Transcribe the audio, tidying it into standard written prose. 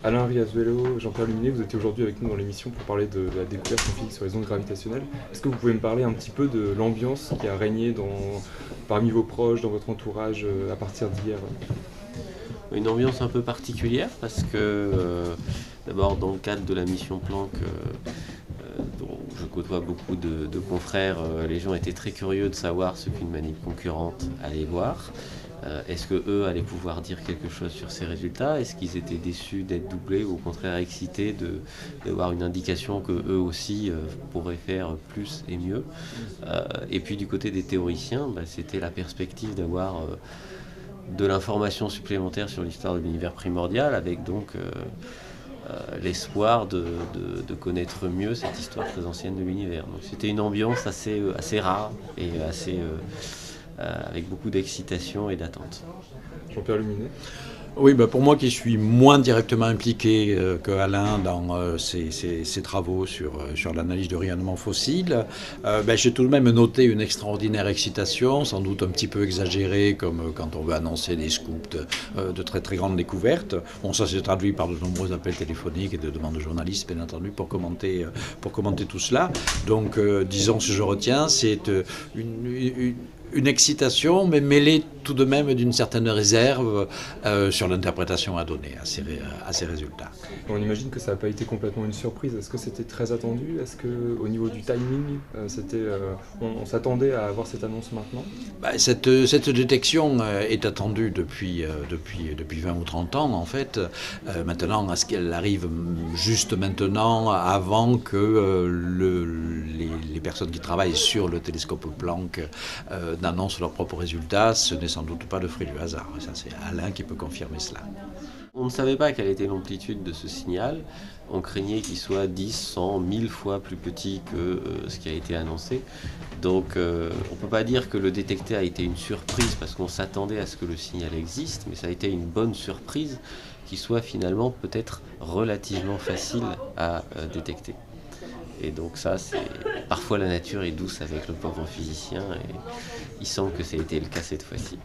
Alain Riazuelo, Jean-Pierre Luminet, vous étiez aujourd'hui avec nous dans l'émission pour parler de la découverte scientifique sur les ondes gravitationnelles. Est-ce que vous pouvez me parler un petit peu de l'ambiance qui a régné parmi vos proches, dans votre entourage à partir d'hier? Une ambiance un peu particulière parce que d'abord dans le cadre de la mission Planck dont je côtoie beaucoup de confrères, les gens étaient très curieux de savoir ce qu'une manip concurrente allait voir. Est-ce qu'eux allaient pouvoir dire quelque chose sur ces résultats? Est-ce qu'ils étaient déçus d'être doublés ou au contraire excités d'avoir une indication qu'eux aussi pourraient faire plus et mieux? Et puis du côté des théoriciens, c'était la perspective d'avoir de l'information supplémentaire sur l'histoire de l'univers primordial, avec donc l'espoir de connaître mieux cette histoire très ancienne de l'univers. Donc c'était une ambiance assez rare et avec beaucoup d'excitation et d'attente. Jean-Pierre Luminet. Oui, pour moi qui suis moins directement impliqué que Alain dans ses travaux sur l'analyse du rayonnement fossile, j'ai tout de même noté une extraordinaire excitation, sans doute un petit peu exagérée, comme quand on veut annoncer des scoops de très très grandes découvertes. Bon, ça s'est traduit par de nombreux appels téléphoniques et de demandes de journalistes, bien entendu, pour commenter tout cela. Donc, disons, ce que je retiens, c'est une excitation, mais mêlée tout de même d'une certaine réserve sur l'interprétation à donner à ces résultats. On imagine que ça n'a pas été complètement une surprise. Est-ce que c'était très attendu? Est-ce qu'au niveau du timing, on s'attendait à avoir cette annonce maintenant? Cette détection est attendue depuis 20 ou 30 ans, en fait. Maintenant, est-ce qu'elle arrive juste maintenant, avant que les personnes qui travaillent sur le télescope Planck n'annoncent leurs propres résultats? Ce n'est sans doute pas le fruit du hasard. Ça, c'est Alain qui peut confirmer cela. On ne savait pas quelle était l'amplitude de ce signal. On craignait qu'il soit 10, 100, 1000 fois plus petit que ce qui a été annoncé. Donc on ne peut pas dire que le détecter a été une surprise parce qu'on s'attendait à ce que le signal existe, mais ça a été une bonne surprise qui soit finalement peut-être relativement facile à détecter. Et donc ça, parfois la nature est douce avec le pauvre physicien et il semble que ça a été le cas cette fois-ci.